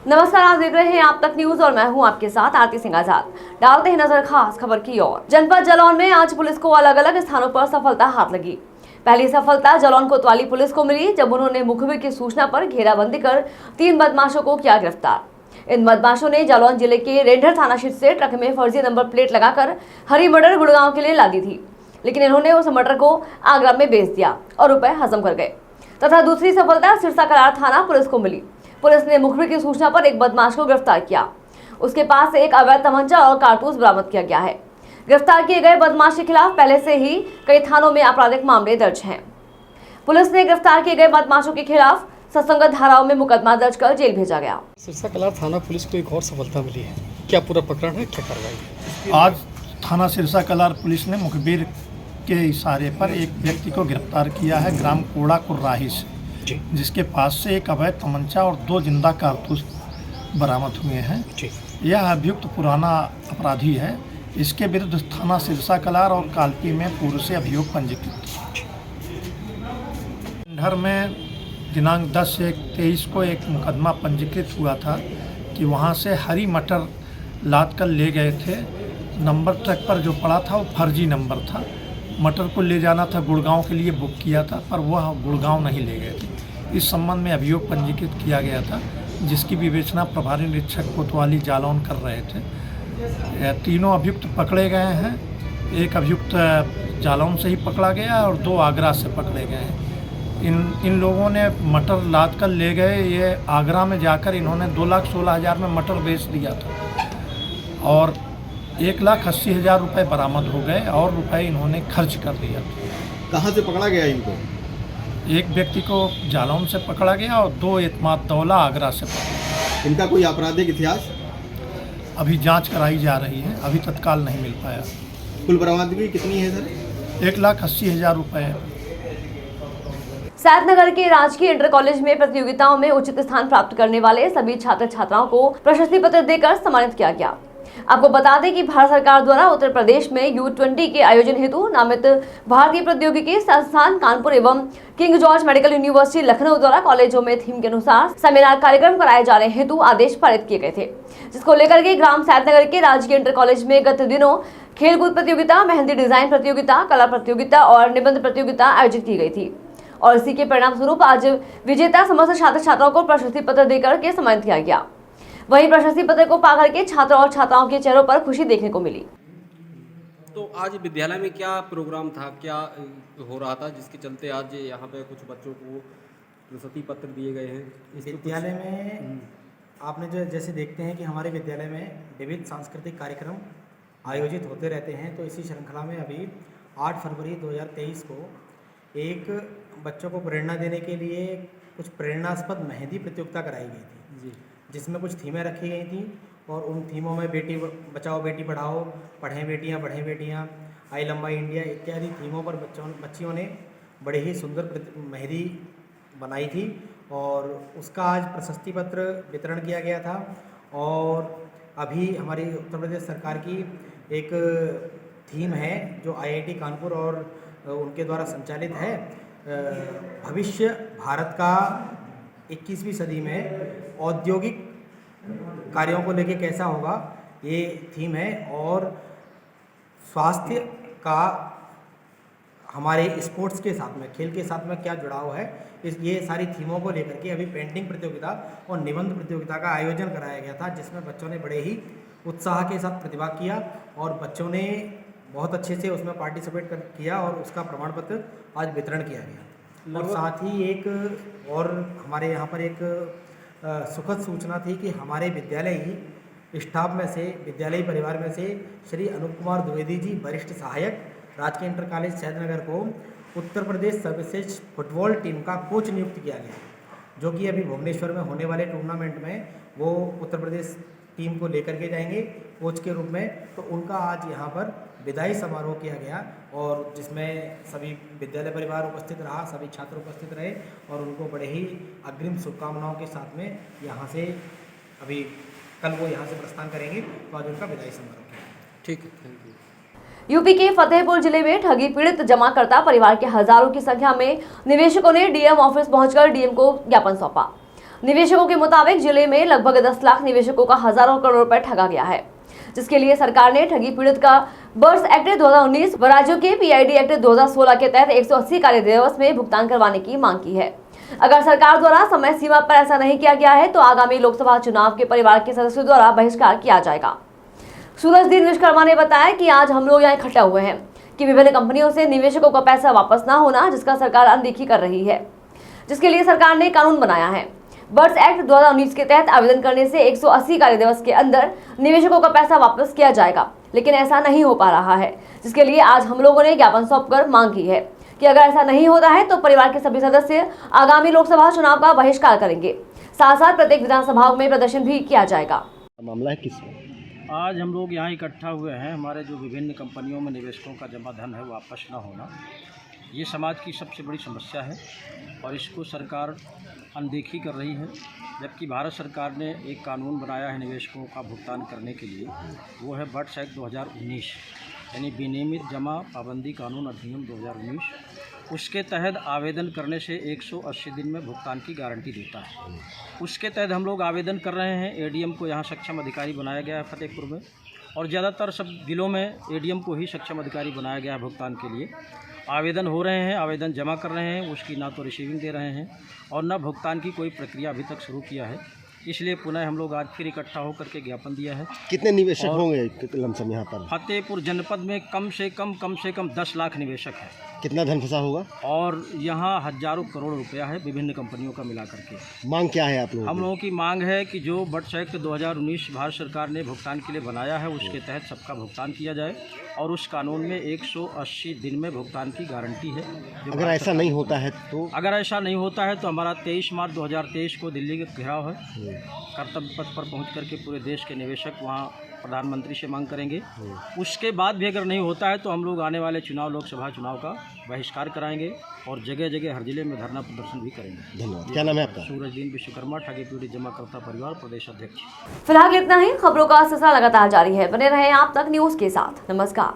नमस्कार, आप देख रहे हैं आप तक न्यूज और मैं हूं आपके साथ आरती सिंह आजाद। डालते हैं नजर खास खबर की ओर। जनपद जालौन में आज पुलिस को अलग अलग स्थानों पर सफलता हाथ लगी। पहली सफलता जालौन कोतवाली पुलिस को मिली जब उन्होंने मुखबिर की सूचना पर घेराबंदी कर 3 बदमाशों को किया गिरफ्तार। इन बदमाशों ने जालौन जिले के रेंढर थाना क्षेत्र से ट्रक में फर्जी नंबर प्लेट लगाकर हरी मटर गुड़गांव के लिए लादी थी, लेकिन इन्होंने उस मटर को आगरा में बेच दिया और रुपए हजम कर गए। तथा दूसरी सफलता सिरसा कलार थाना पुलिस को मिली। पुलिस ने मुखबिर की सूचना पर एक बदमाश को गिरफ्तार किया। उसके पास से एक अवैध तमंचा और कारतूस बरामद किया गया है। गिरफ्तार किए गए बदमाश के खिलाफ पहले से ही कई थानों में आपराधिक मामले दर्ज हैं। पुलिस ने गिरफ्तार किए गए बदमाशों के खिलाफ सत्संगत धाराओं में मुकदमा दर्ज कर जेल भेजा गया। सिरसा कलार थाना पुलिस को एक और सफलता मिली है। क्या पूरा प्रकरण है, क्या कार्रवाई? आज थाना सिरसा कलार पुलिस ने मुखबिर के इशारे पर एक व्यक्ति को गिरफ्तार किया है ग्राम कोड़ा कुर्राही से, जिसके पास से एक अवैध तमंचा और 2 जिंदा कारतूस बरामद हुए हैं। यह अभियुक्त पुराना अपराधी है। इसके विरुद्ध थाना सिरसा कलार और कालपी में पूर्व से अभियोग पंजीकृत। घर में दिनांक 10/1/23 को एक मुकदमा पंजीकृत हुआ था कि वहां से हरी मटर लाद कर ले गए थे। नंबर ट्रक पर जो पड़ा था वो फर्जी नंबर था। मटर को ले जाना था गुड़गांव के लिए, बुक किया था, पर वह गुड़गांव नहीं ले गए थे। इस संबंध में अभियोग पंजीकृत किया गया था, जिसकी विवेचना प्रभारी निरीक्षक कोतवाली जालौन कर रहे थे। तीनों अभियुक्त पकड़े गए हैं। एक अभियुक्त जालौन से ही पकड़ा गया और 2 आगरा से पकड़े गए हैं। इन लोगों ने मटर लाद कर ले गए। ये आगरा में जाकर इन्होंने 2,16,000 में मटर बेच दिया था और 1,80,000 रुपये बरामद हो गए और रुपए इन्होंने खर्च कर दिया। कहाँ से पकड़ा गया इनको? एक व्यक्ति को जालौन से पकड़ा गया और 2 एतमाद दौला आगरा से पकड़ा। इनका कोई आपराधिक इतिहास? अभी जांच कराई जा रही है, अभी तत्काल नहीं मिल पाया। कुल बरामदगी कितनी है सर? 1,80,000 रुपये। सैदनगर के राजकीय इंटर कॉलेज में प्रतियोगिताओं में उचित स्थान प्राप्त करने वाले सभी छात्र छात्राओं को प्रशस्ति पत्र देकर सम्मानित किया गया। आपको बता दें कि भारत सरकार द्वारा उत्तर प्रदेश में U20 के आयोजन हेतु नामित भारतीय प्रौद्योगिकी संस्थान कानपुर एवं king George medical university Lucknow द्वारा कॉलेजों में थीम के अनुसार सेमिनार कार्यक्रम कराए जाने हेतु आदेश पारित किए गए थे, जिसको लेकर के ग्राम सैदनगर के राजकीय इंटर कॉलेज में गत दिनों खेलकूद प्रतियोगिता, मेहंदी डिजाइन प्रतियोगिता, कला प्रतियोगिता और निबंध प्रतियोगिता आयोजित की गई थी। और इसी के परिणाम स्वरूप आज विजेता समस्त छात्र छात्राओं को प्रशस्ति पत्र देकर के सम्मानित किया गया। वहीं प्रशस्ति पत्र को पाकर के छात्र और छात्राओं के चेहरों पर खुशी देखने को मिली। तो आज विद्यालय में क्या प्रोग्राम था, क्या हो रहा था जिसके चलते आज यहाँ पे कुछ बच्चों को प्रशस्ति पत्र दिए गए हैं? विद्यालय में आपने जो जैसे देखते हैं कि हमारे विद्यालय में विविध सांस्कृतिक कार्यक्रम आयोजित होते रहते हैं, तो इसी श्रृंखला में अभी 8 फरवरी 2023 को एक बच्चों को प्रेरणा देने के लिए कुछ प्रेरणास्पद मेहंदी प्रतियोगिता कराई गई थी, जिसमें कुछ थीमें रखी गई थी और उन थीमों में बेटी बचाओ बेटी पढ़ाओ, पढ़ें बेटियां, आई लंबा इंडिया इत्यादि थीमों पर बच्चियों ने बड़े ही सुंदर मेहंदी बनाई थी और उसका आज प्रशस्ति पत्र वितरण किया गया था। और अभी हमारी उत्तर प्रदेश सरकार की एक थीम है जो IIT कानपुर और उनके द्वारा संचालित है, भविष्य भारत का 21वीं सदी में औद्योगिक कार्यों को लेके कैसा होगा, ये थीम है। और स्वास्थ्य का हमारे स्पोर्ट्स के साथ में, खेल के साथ में क्या जुड़ाव है, ये सारी थीमों को लेकर के अभी पेंटिंग प्रतियोगिता और निबंध प्रतियोगिता का आयोजन कराया गया था, जिसमें बच्चों ने बड़े ही उत्साह के साथ प्रतिभाग किया और बच्चों ने बहुत अच्छे से उसमें पार्टिसिपेट किया और उसका प्रमाण पत्र आज वितरण किया गया। और साथ ही एक और हमारे यहाँ पर एक सुखद सूचना थी कि हमारे विद्यालय स्टाफ में से, विद्यालय परिवार में से श्री अनूप कुमार द्विवेदी जी, वरिष्ठ सहायक, राजकीय इंटर कॉलेज सैदनगर को उत्तर प्रदेश सर्वश्रेष्ठ फुटबॉल टीम का कोच नियुक्त किया गया, जो कि अभी भुवनेश्वर में होने वाले टूर्नामेंट में वो उत्तर प्रदेश टीम को लेकर के जाएंगे कोच के रूप में। तो उनका आज यहाँ पर विदाई समारोह किया गया और जिसमें सभी विद्यालय परिवार उपस्थित रहा, सभी छात्र उपस्थित रहे और उनको बड़े ही अग्रिम शुभकामनाओं के साथ में यहाँ से अभी कल वो यहाँ से प्रस्थान करेंगे, तो आज उनका विदाई समारोह किया। ठीक है, थैंक यू। यूपी के फतेहपुर जिले में ठगी पीड़ित जमाकर्ता परिवार के हजारों की संख्या में निवेशकों ने डीएम ऑफिस पहुंचकर डीएम को ज्ञापन सौंपा। निवेशकों के मुताबिक जिले में लगभग 10 लाख निवेशकों का हजारों करोड़ रुपए ठगा गया है, जिसके लिए सरकार ने ठगी पीड़ित का बर्ड्स एक्ट 2019 व राज्यों के पीआईडी एक्ट 2016 के तहत 180 कार्य दिवस में भुगतान करवाने की मांग की है। अगर सरकार द्वारा समय सीमा पर ऐसा नहीं किया गया है तो आगामी लोकसभा चुनाव के परिवार के सदस्यों द्वारा बहिष्कार किया जाएगा। सूरजदीन विश्वकर्मा ने बताया कि आज हम लोग यहाँ इकट्ठा हुए हैं कि विभिन्न कंपनियों से निवेशकों का पैसा वापस न होना, जिसका सरकार अनदेखी कर रही है, जिसके लिए सरकार ने कानून बनाया है। बर्ड्स एक्ट 2019 के तहत आवेदन करने से 180 कार्य दिवस के अंदर निवेशकों का पैसा वापस किया जाएगा, लेकिन ऐसा नहीं हो पा रहा है, जिसके लिए आज हम लोगों ने ज्ञापन सौंपकर मांग की है कि अगर ऐसा नहीं होता है तो परिवार के सभी सदस्य आगामी लोकसभा चुनाव का बहिष्कार करेंगे। साथ साथ प्रत्येक विधानसभा में प्रदर्शन भी किया जाएगा। मामला है किस आज हम लोग यहाँ इकट्ठा हुए हैं, हमारे जो विभिन्न कंपनियों में निवेशकों का जमा धन है वापस ना होना, ये समाज की सबसे बड़ी समस्या है और इसको सरकार अनदेखी कर रही है। जबकि भारत सरकार ने एक कानून बनाया है निवेशकों का भुगतान करने के लिए, वो है बर्ड्स एक्ट 2019 यानी विनियमित जमा पाबंदी कानून अधिनियम 2019। उसके तहत आवेदन करने से 180 दिन में भुगतान की गारंटी देता है। उसके तहत हम लोग आवेदन कर रहे हैं। एडीएम को यहाँ सक्षम अधिकारी बनाया गया है फतेहपुर में, और ज़्यादातर सब जिलों में एडीएम को ही सक्षम अधिकारी बनाया गया है भुगतान के लिए। आवेदन हो रहे हैं, आवेदन जमा कर रहे हैं, उसकी ना तो रिसीविंग दे रहे हैं और ना भुगतान की कोई प्रक्रिया अभी तक शुरू किया है। इसलिए पुनः हम लोग आज फिर इकट्ठा होकर के ज्ञापन दिया है। कितने निवेशक होंगे लमसम यहाँ पर? फतेहपुर जनपद में कम से कम 10 लाख निवेशक है। कितना धन फंसा होगा? और यहाँ हजारों करोड़ रुपया है विभिन्न कंपनियों का मिला करके। मांग क्या है आप लोगों की? हम लोगों की मांग है कि जो बर्ड्स एक्ट 2019 भारत सरकार ने भुगतान के लिए बनाया है, उसके तहत सबका भुगतान किया जाए और उस कानून में 180 दिन में भुगतान की गारंटी है। अगर ऐसा नहीं होता है तो? अगर ऐसा नहीं होता है तो हमारा 23 मार्च 2023 को दिल्ली का घेराव है। कर्तव्य पथ पर पहुंच करके पूरे देश के निवेशक वहां प्रधानमंत्री से मांग करेंगे। उसके बाद भी अगर नहीं होता है तो हम लोग आने वाले चुनाव, लोकसभा चुनाव का बहिष्कार कराएंगे और जगह जगह हर जिले में धरना प्रदर्शन भी करेंगे। धन्यवाद। क्या नाम है आपका? सूरजदीन विश्वकर्मा, ठगी पीड़ित जमाकर्ता परिवार, प्रदेश अध्यक्ष। फिलहाल इतना ही। खबरों का सिलसिला लगातार जारी है, बने रहें आप तक न्यूज के साथ। नमस्कार।